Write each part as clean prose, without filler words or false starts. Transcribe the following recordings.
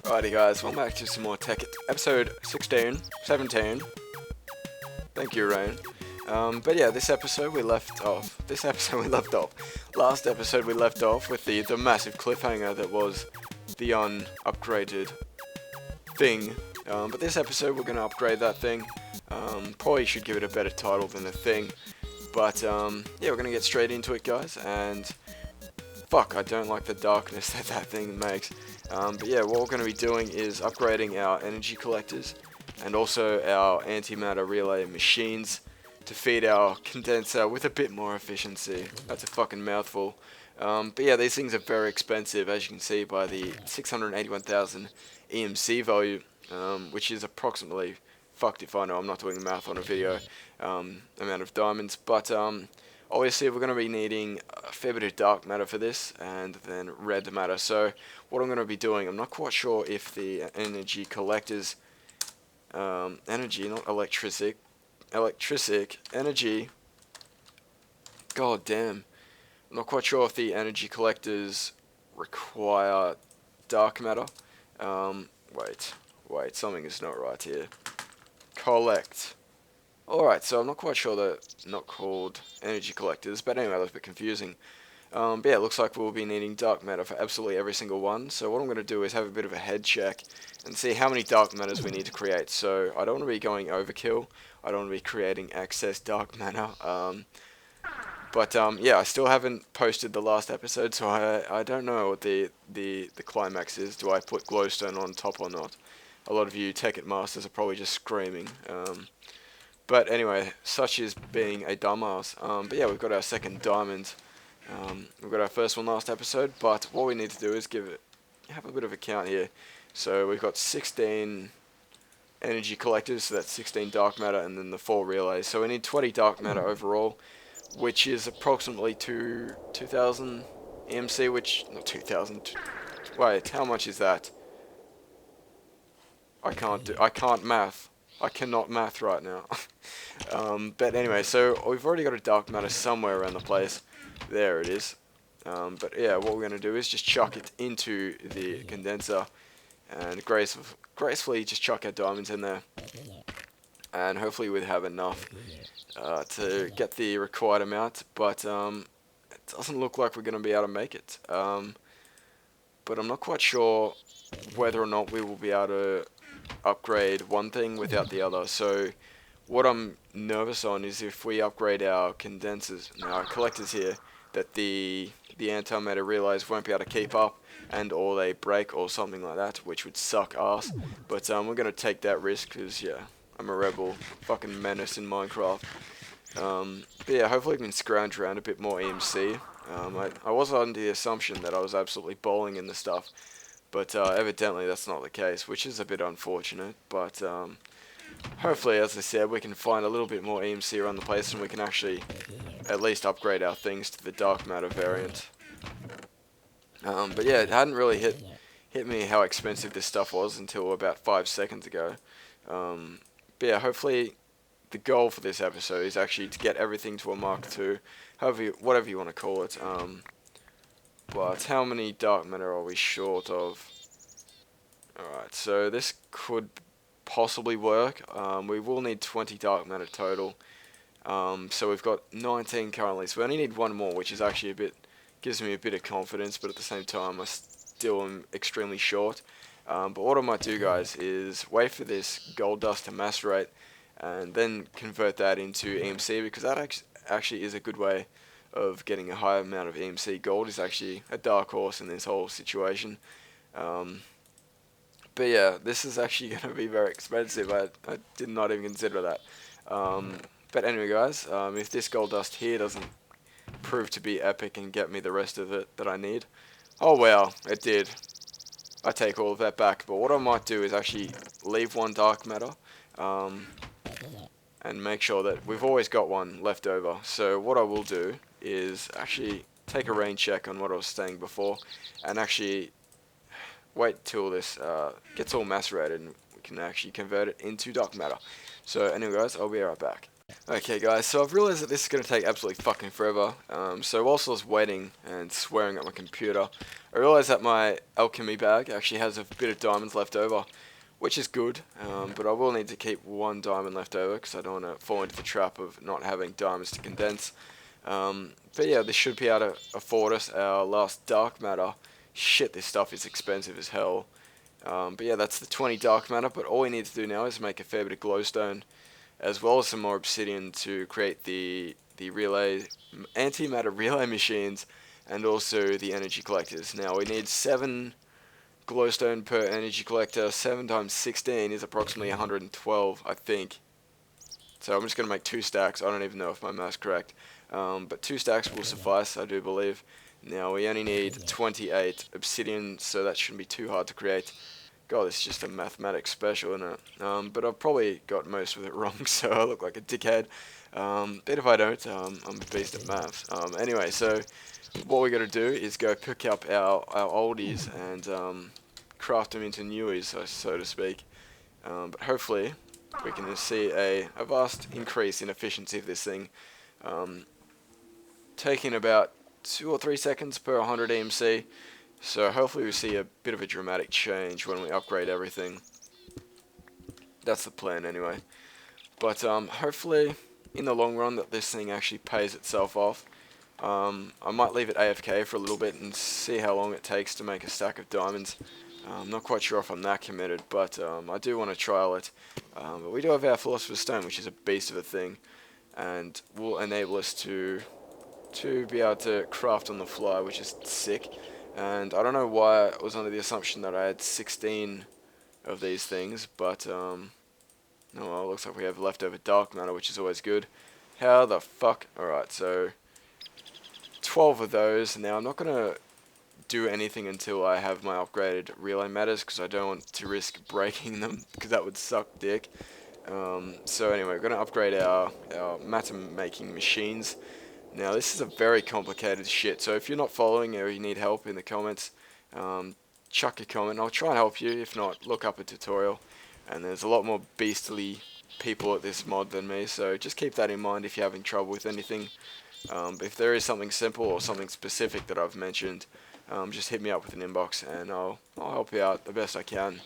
Alrighty guys, welcome back to some more TEKKIT Episode 16, 17. Thank you, Rain. But yeah, this episode we left off. Last episode we left off with the massive cliffhanger that was the unupgraded thing. But this episode we're going to upgrade that thing. Probably should give it a better title than the thing. But yeah, we're going to get straight into it, guys. And fuck, I don't like the darkness that thing makes. But yeah, what we're going to be doing is upgrading our energy collectors and also our antimatter relay machines to feed our condenser with a bit more efficiency. That's a fucking mouthful. But yeah, these things are very expensive, as you can see by the 681,000 EMC value, which is approximately, fucked if I know, I'm not doing the math on a video, amount of diamonds. But obviously we're going to be needing a fair bit of dark matter for this, and then red matter. So what I'm going to be doing, I'm not quite sure if the energy collectors, energy, not electricic, energy, god damn, I'm not quite sure if the energy collectors require dark matter. Wait, something is not right here. Collect. Alright, so I'm not quite sure they're not called energy collectors, but anyway, that's a bit confusing. But yeah, it looks like we'll be needing dark matter for absolutely every single one. So what I'm going to do is have a bit of a head check and see how many dark matters we need to create. So I don't want to be going overkill. I don't want to be creating excess dark matter. But yeah, I still haven't posted the last episode, so I don't know what the climax is. Do I put glowstone on top or not? A lot of you TEKKIT masters are probably just screaming. But anyway, such is being a dumbass. But yeah, we've got our second diamond. We've got our first one last episode, but what we need to do is have a bit of a count here. So we've got 16 energy collectors, so that's 16 dark matter, and then the 4 relays. So we need 20 dark matter overall, which is approximately 2,000 EMC, which, not 2,000, wait, how much is that? I can't math. I cannot math right now. But anyway, so we've already got a dark matter somewhere around the place. There it is. But yeah, what we're going to do is just chuck it into the condenser and gracefully just chuck our diamonds in there. And hopefully we'd have enough to get the required amount. But it doesn't look like we're going to be able to make it. But I'm not quite sure whether or not we will be able to upgrade one thing without the other. So what I'm nervous on is if we upgrade our condensers, our collectors here, that the antimatter relays won't be able to keep up and or they break or something like that, which would suck ass. But we're going to take that risk because, yeah, I'm a rebel, fucking menace in Minecraft. But yeah, hopefully we can scrounge around a bit more EMC. I was under the assumption that I was absolutely bowling in the stuff, but evidently that's not the case, which is a bit unfortunate. But hopefully, as I said, we can find a little bit more EMC around the place and we can actually at least upgrade our things to the dark matter variant. But yeah, it hadn't really hit me how expensive this stuff was until about 5 seconds ago. But yeah, hopefully the goal for this episode is actually to get everything to a Mark II, whatever you want to call it. But how many dark matter are we short of? Alright, so this could possibly work. We will need 20 dark matter total. So we've got 19 currently, so we only need one more, which is actually gives me a bit of confidence, but at the same time I still am extremely short. But what I might do, guys, is wait for this gold dust to macerate and then convert that into EMC, because that actually is a good way of getting a higher amount of EMC. Gold is actually a dark horse in this whole situation. But yeah, this is actually going to be very expensive. I did not even consider that. But anyway, guys, if this gold dust here doesn't prove to be epic and get me the rest of it that I need, oh well, it did. I take all of that back. But what I might do is actually leave one dark matter, and make sure that we've always got one left over. So what I will do is actually take a rain check on what I was saying before, and actually wait till this gets all macerated and we can actually convert it into dark matter. So anyway, guys, I'll be right back. Okay guys, so I've realised that this is going to take absolutely fucking forever. So whilst I was waiting and swearing at my computer, I realised that my alchemy bag actually has a bit of diamonds left over, which is good, but I will need to keep one diamond left over because I don't want to fall into the trap of not having diamonds to condense. But yeah, this should be able to afford us our last dark matter. Shit, this stuff is expensive as hell. But yeah, that's the 20 dark matter, but all we need to do now is make a fair bit of glowstone, as well as some more obsidian to create the relay antimatter relay machines, and also the energy collectors. Now we need 7 glowstone per energy collector. 7 times 16 is approximately 112, I think. So I'm just going to make 2 stacks. I don't even know if my math's correct, but 2 stacks will suffice, I do believe. Now we only need 28 obsidian, so that shouldn't be too hard to create. God, it's just a mathematics special, isn't it? But I've probably got most of it wrong, so I look like a dickhead. But if I don't, I'm a beast at maths. Anyway, so what we got to do is go pick up our oldies and craft them into newies, so to speak. But hopefully we can see a vast increase in efficiency of this thing, taking about 2 or 3 seconds per 100 EMC. So hopefully we see a bit of a dramatic change when we upgrade everything. That's the plan anyway. But hopefully in the long run that this thing actually pays itself off. I might leave it AFK for a little bit and see how long it takes to make a stack of diamonds. I'm not quite sure if I'm that committed, but I do want to trial it. But we do have our Philosopher's Stone, which is a beast of a thing, and will enable us to be able to craft on the fly, which is sick. And I don't know why I was under the assumption that I had 16 of these things, but oh well, looks like we have leftover dark matter, which is always good. How the fuck? Alright, so 12 of those. Now I'm not going to do anything until I have my upgraded relay matters, because I don't want to risk breaking them, because that would suck dick. So anyway, we're going to upgrade our matter making machines. Now this is a very complicated shit, so if you're not following or you need help in the comments, chuck a comment. I'll try and help you. If not, look up a tutorial. And there's a lot more beastly people at this mod than me, so just keep that in mind if you're having trouble with anything. But if there is something simple or something specific that I've mentioned, just hit me up with an inbox and I'll help you out the best I can.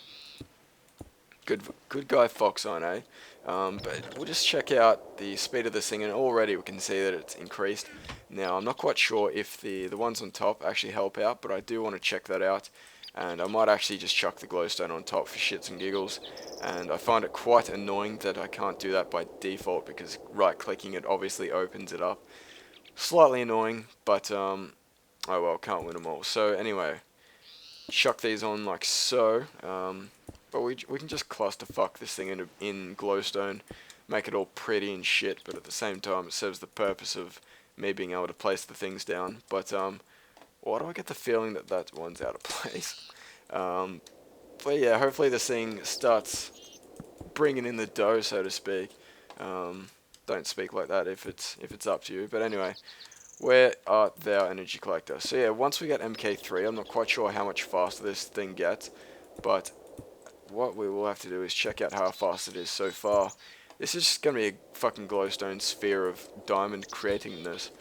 Good guy Phoxine, eh? But we'll just check out the speed of this thing, and already we can see that it's increased. Now I'm not quite sure if the ones on top actually help out, but I do want to check that out. And I might actually just chuck the glowstone on top for shits and giggles. And I find it quite annoying that I can't do that by default, because right clicking it obviously opens it up. Slightly annoying, but oh well, can't win them all. So anyway, chuck these on like so. But we can just clusterfuck this thing in glowstone, make it all pretty and shit, but at the same time it serves the purpose of me being able to place the things down. But why do I get the feeling that that one's out of place? But yeah, hopefully this thing starts bringing in the dough, so to speak. Don't speak like that if it's up to you. But anyway, where are our energy collector? So yeah, once we get MK3, I'm not quite sure how much faster this thing gets, but what we will have to do is check out how fast it is so far. This is just going to be a fucking glowstone sphere of diamond creatingness,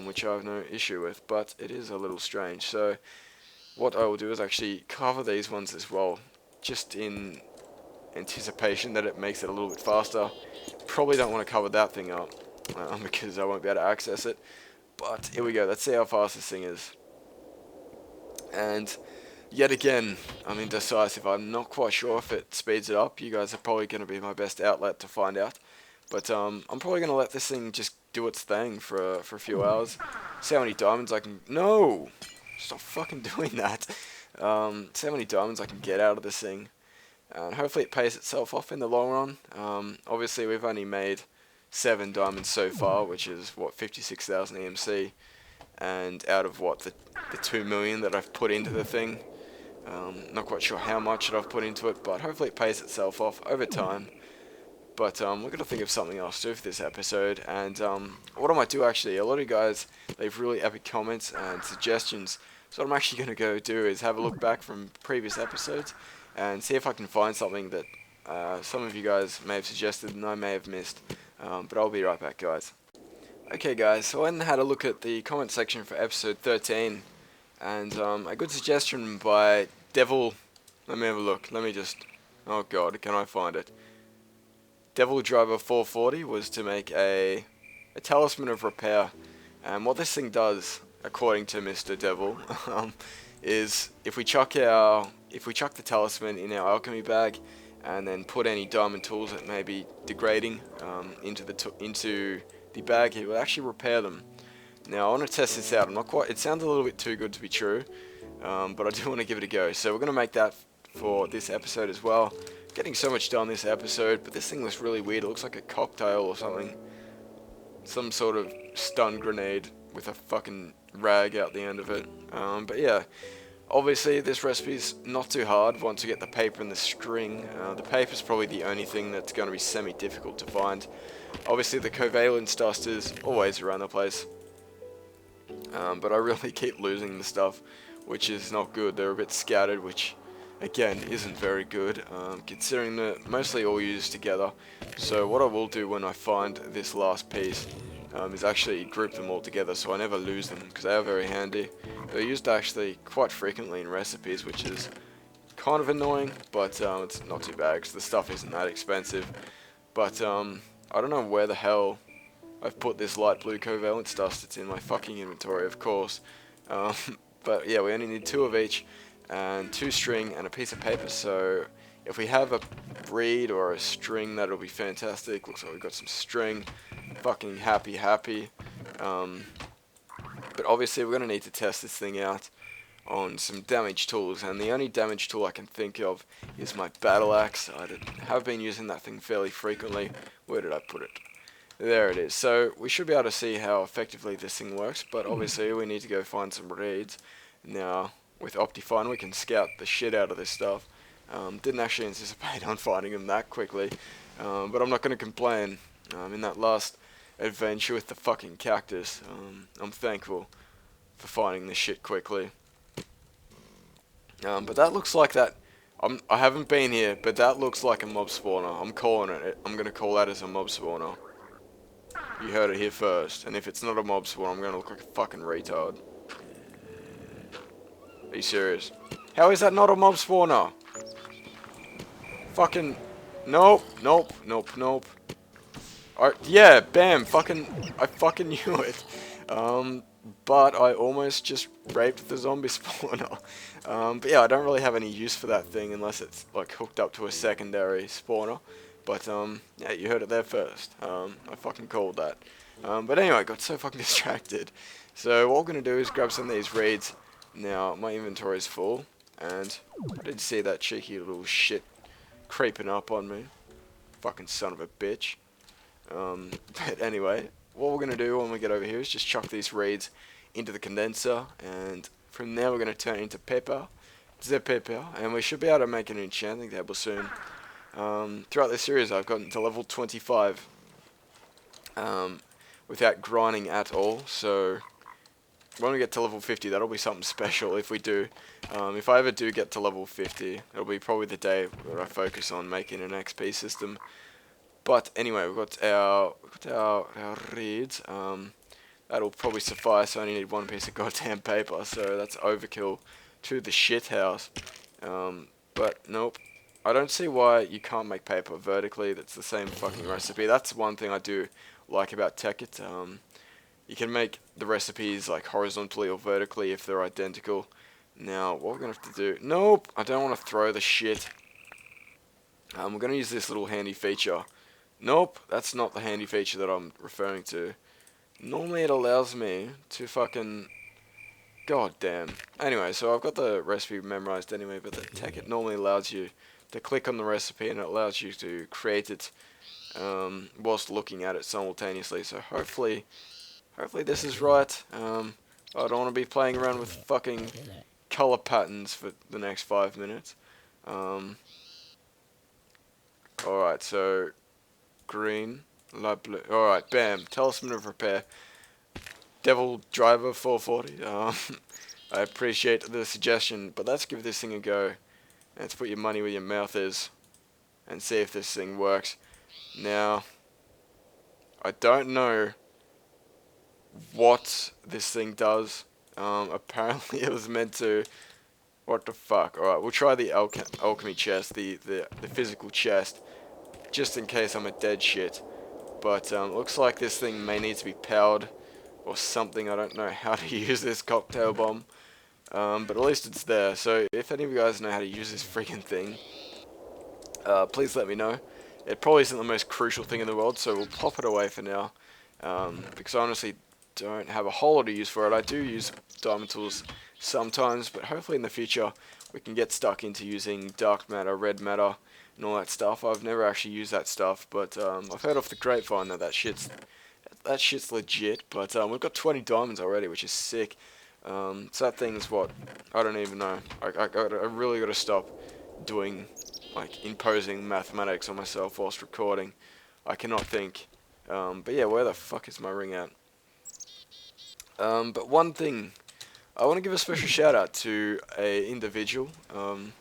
which I have no issue with, but it is a little strange. So what I will do is actually cover these ones as well, just in anticipation that it makes it a little bit faster. Probably don't want to cover that thing up, because I won't be able to access it. But here we go, let's see how fast this thing is. And yet again, I'm indecisive. I'm not quite sure if it speeds it up. You guys are probably going to be my best outlet to find out. But I'm probably going to let this thing just do its thing for a few hours. See how many diamonds I can... No! Stop fucking doing that. See how many diamonds I can get out of this thing. And hopefully it pays itself off in the long run. Obviously we've only made 7 diamonds so far, which is, what, 56,000 EMC. And out of, what, the 2 million that I've put into the thing. Not quite sure how much that I've put into it, but hopefully it pays itself off over time. But we're going to think of something else to do for this episode. And what I might do actually, a lot of you guys leave really epic comments and suggestions. So what I'm actually going to go do is have a look back from previous episodes and see if I can find something that some of you guys may have suggested and I may have missed. But I'll be right back, guys. Okay, guys, so I went and had a look at the comment section for episode 13, and a good suggestion by Devil. Let me have a look. Let me just. Oh god, can I find it? Devil Driver 440 was to make a talisman of repair, and what this thing does, according to Mr. Devil, is if we chuck the talisman in our alchemy bag, and then put any diamond tools that may be degrading into the bag, it will actually repair them. Now I want to test this out. I'm not quite. It sounds a little bit too good to be true, but I do want to give it a go. So we're gonna make that for this episode as well. Getting so much done this episode, but this thing looks really weird. It looks like a cocktail or something. Some sort of stun grenade with a fucking rag out the end of it. But yeah, obviously this recipe's not too hard once you get the paper and the string. The paper's probably the only thing that's going to be semi-difficult to find. Obviously the covalence dust is always around the place. But I really keep losing the stuff, which is not good. They're a bit scattered, which again isn't very good, considering they're mostly all used together. So what I will do when I find this last piece is actually group them all together so I never lose them, because they are very handy. They're used actually quite frequently in recipes, which is kind of annoying, but it's not too bad because the stuff isn't that expensive. But I don't know where the hell I've put this light blue covalence dust. It's in my fucking inventory, of course. But yeah, we only need 2 of each, and 2 string and a piece of paper. So if we have a reed or a string, that'll be fantastic. Looks like we've got some string. Fucking happy. But obviously we're going to need to test this thing out on some damage tools, and the only damage tool I can think of is my battle axe. I have been using that thing fairly frequently. Where did I put it? There it is. So we should be able to see how effectively this thing works, but obviously we need to go find some reeds. Now with Optifine we can scout the shit out of this stuff. Didn't actually anticipate on finding them that quickly, but I'm not going to complain. In that last adventure with the fucking cactus, I'm thankful for finding this shit quickly. But that looks like that. I haven't been here, but that looks like a mob spawner. I'm calling it. I'm going to call that as a mob spawner. You heard it here first. And if it's not a mob spawner, I'm going to look like a fucking retard. Are you serious? How is that not a mob spawner? Fucking... Nope. Yeah, bam. I fucking knew it. But I almost just raped the zombie spawner. But yeah, I don't really have any use for that thing unless it's like hooked up to a secondary spawner. But yeah, you heard it there first. I fucking called that. But anyway, I got so fucking distracted. So what we're gonna do is grab some of these reeds. Now my inventory is full, and I did see that cheeky little shit creeping up on me. Fucking son of a bitch. But anyway, what we're going to do when we get over here is just chuck these reeds into the condenser, and from there we're going to turn it into paper, and we should be able to make an enchanting table soon. Throughout this series I've gotten to level 25 without grinding at all, so when we get to level 50 that'll be something special if we do. If I ever do get to level 50, it'll be probably the day where I focus on making an XP system. But anyway, we've got our reeds. That'll probably suffice. I only need 1 piece of goddamn paper, so that's overkill to the shit house. But nope, I don't see why you can't make paper vertically. That's the same fucking recipe. That's one thing I do like about TEKKIT. You can make the recipes like horizontally or vertically if they're identical. Now, what we're gonna have to do? Nope, I don't want to throw the shit. We're gonna use this little handy feature. Nope, that's not the handy feature that I'm referring to. Normally it allows me to fucking... God damn. Anyway, so I've got the recipe memorized anyway, but the TEKKIT normally allows you to click on the recipe and it allows you to create it whilst looking at it simultaneously. So hopefully this is right. I don't want to be playing around with fucking color patterns for the next 5 minutes. Alright, so... green, light blue. Alright, bam. Talisman of Repair. Devil Driver 440. I appreciate the suggestion, but let's give this thing a go. Let's put your money where your mouth is and see if this thing works. Now, I don't know what this thing does. Apparently it was meant to... What the fuck? Alright, we'll try the alchemy chest, the physical chest, just in case I'm a dead shit. But looks like this thing may need to be powered or something. I don't know how to use this cocktail bomb. But at least it's there. So if any of you guys know how to use this freaking thing, please let me know. It probably isn't the most crucial thing in the world, so we'll pop it away for now. Because I honestly don't have a whole lot of use for it. I do use diamond tools sometimes, but hopefully in the future we can get stuck into using dark matter, red matter, and all that stuff. I've never actually used that stuff, but I've heard off the grapevine that that shit's legit. But we've got 20 diamonds already, which is sick. So that thing's what? I don't even know. I really got to stop doing, like, imposing mathematics on myself whilst recording. I cannot think. But yeah, where the fuck is my ring at? But one thing, I want to give a special shout out to a individual, and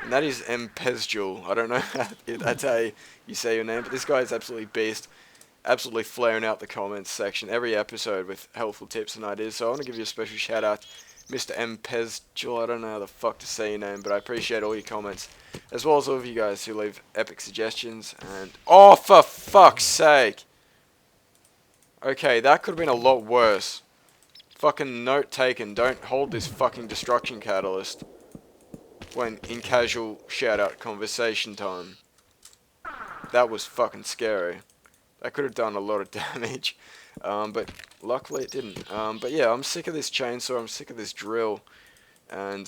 that is Mpezjul. I don't know if that's how you say your name, but this guy is absolutely beast. Absolutely flaring out the comments section every episode with helpful tips and ideas. So I want to give you a special shout out, Mr. Mpezjul. I don't know how the fuck to say your name, but I appreciate all your comments, as well as all of you guys who leave epic suggestions. And oh, for fuck's sake! Okay, that could have been a lot worse. Fucking note taken. Don't hold this fucking destruction catalyst when in casual shout out conversation time. That was fucking scary. That could have done a lot of damage, but luckily it didn't. But yeah, I'm sick of this chainsaw, I'm sick of this drill, and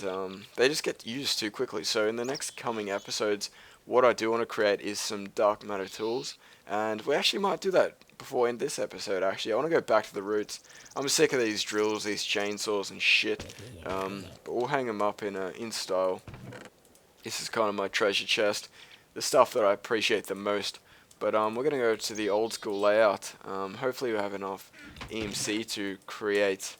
they just get used too quickly. So in the next coming episodes, what I do want to create is some dark matter tools, and we actually might do that before in this episode. Actually, I want to go back to the roots. I'm sick of these drills, these chainsaws and shit, but we'll hang them up in style. This is kind of my treasure chest, the stuff that I appreciate the most. But we're going to go to the old school layout. Hopefully we have enough EMC to create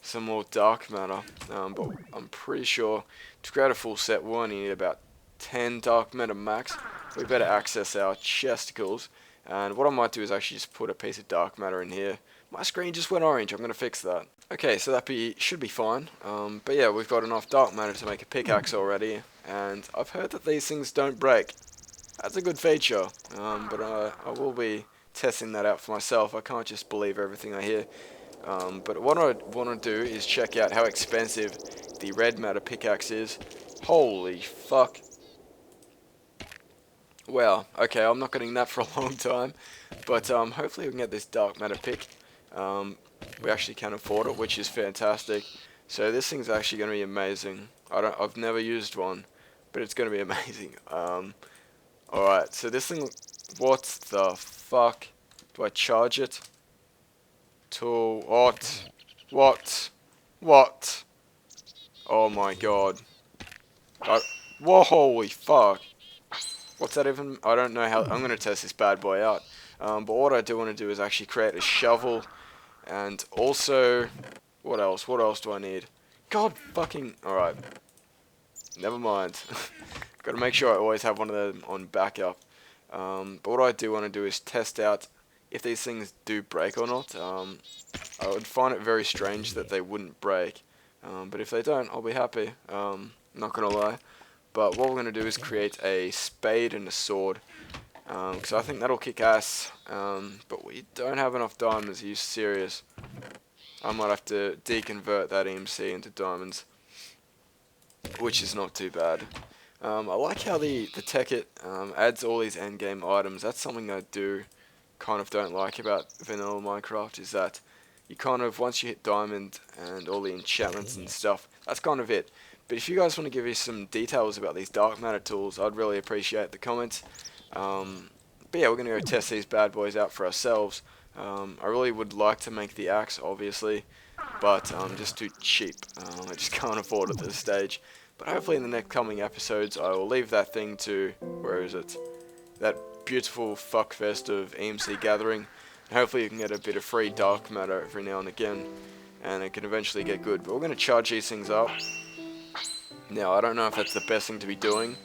some more dark matter. But I'm pretty sure to create a full set we'll only need about 10 dark matter max. We better access our chesticles. And what I might do is actually just put a piece of dark matter in here. My screen just went orange, I'm going to fix that. Okay, so that should be fine. But yeah, we've got enough dark matter to make a pickaxe already. And I've heard that these things don't break. That's a good feature, but I will be testing that out for myself. I can't just believe everything I hear. But what I want to do is check out how expensive the red matter pickaxe is. Holy fuck. Wow, okay, I'm not getting that for a long time. But hopefully we can get this dark matter pick. We actually can afford it, which is fantastic. So this thing's actually going to be amazing. I've never used one, but it's going to be amazing. Alright, so this thing, what the fuck? Do I charge it? To what? What? What? Oh my god. Whoa, holy fuck. What's that even? I don't know how, I'm going to test this bad boy out. But what I do want to do is actually create a shovel, and also, what else? What else do I need? God fucking, alright. Never mind. Got to make sure I always have one of them on backup. But what I do want to do is test out if these things do break or not. I would find it very strange that they wouldn't break. But if they don't, I'll be happy. Not going to lie. But what we're going to do is create a spade and a sword. Because I think that'll kick ass. But we don't have enough diamonds. Are you serious? I might have to deconvert that EMC into diamonds, which is not too bad. I like how the TEKKIT adds all these endgame items. That's something I kind of don't like about vanilla Minecraft, is that you kind of, once you hit diamond and all the enchantments and stuff, that's kind of it. But if you guys want to give me some details about these dark matter tools, I'd really appreciate the comments. But yeah, we're going to go test these bad boys out for ourselves. I really would like to make the axe, obviously, but I'm just too cheap. I just can't afford it at this stage. But hopefully in the next coming episodes, I will leave that thing to, where is it? That beautiful fuckfest of EMC gathering. And hopefully you can get a bit of free dark matter every now and again, and it can eventually get good. But we're going to charge these things up. Now, I don't know if that's the best thing to be doing,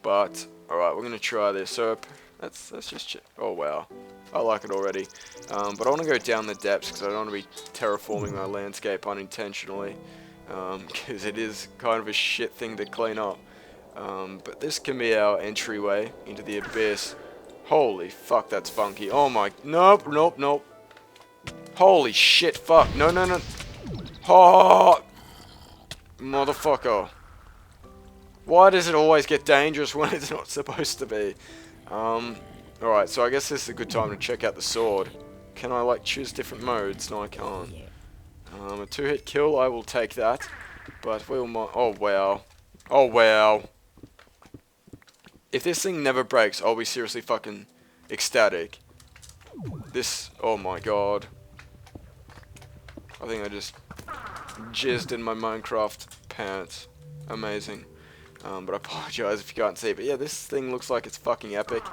but alright, we're going to try this. So let's just check. Oh wow. I like it already. But I want to go down the depths because I don't want to be terraforming my landscape unintentionally. Because it is kind of a shit thing to clean up. But this can be our entryway into the abyss. Holy fuck, that's funky. Oh my... Nope, nope, nope. Holy shit, fuck. No, no, no. Oh! Motherfucker. Why does it always get dangerous when it's not supposed to be? Alright, so I guess this is a good time to check out the sword. Can I, like, choose different modes? No, I can't. A 2-hit kill, I will take that. But we'll... Oh, wow. Oh, wow. If this thing never breaks, I'll be seriously fucking ecstatic. This... Oh, my god. I think I just jizzed in my Minecraft pants. Amazing. But I apologize if you can't see. But yeah, this thing looks like it's fucking epic.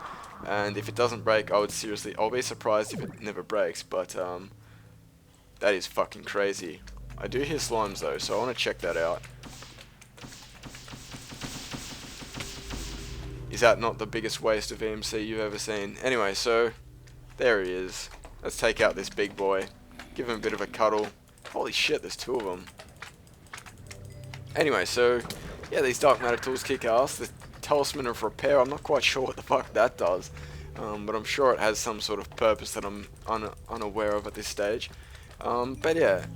And if it doesn't break, I'll be surprised if it never breaks. But that is fucking crazy. I do hear slimes though, so I want to check that out. Is that not the biggest waste of EMC you've ever seen? Anyway, so there he is. Let's take out this big boy. Give him a bit of a cuddle. Holy shit, there's 2 of them. Anyway, so yeah, these dark matter tools kick ass. The talisman of repair, I'm not quite sure what the fuck that does. But I'm sure it has some sort of purpose that I'm unaware of at this stage. But yeah,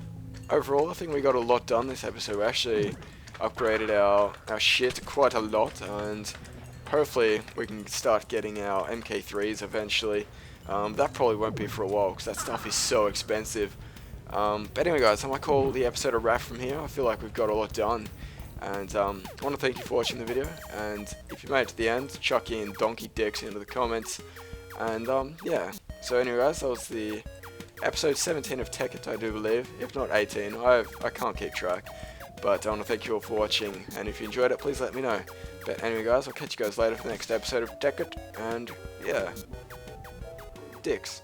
overall I think we got a lot done this episode. We actually upgraded our shit quite a lot, and hopefully we can start getting our MK3s eventually. That probably won't be for a while because that stuff is so expensive. But anyway guys, I might call the episode a wrap from here. I feel like we've got a lot done. And I want to thank you for watching the video. And if you made it to the end, chuck in donkey dicks into the comments. And yeah. So anyway guys, that was the episode 17 of TEKKIT, I do believe. If not 18, I can't keep track. But I want to thank you all for watching. And if you enjoyed it, please let me know. But anyway guys, I'll catch you guys later for the next episode of TEKKIT. And yeah. Dicks.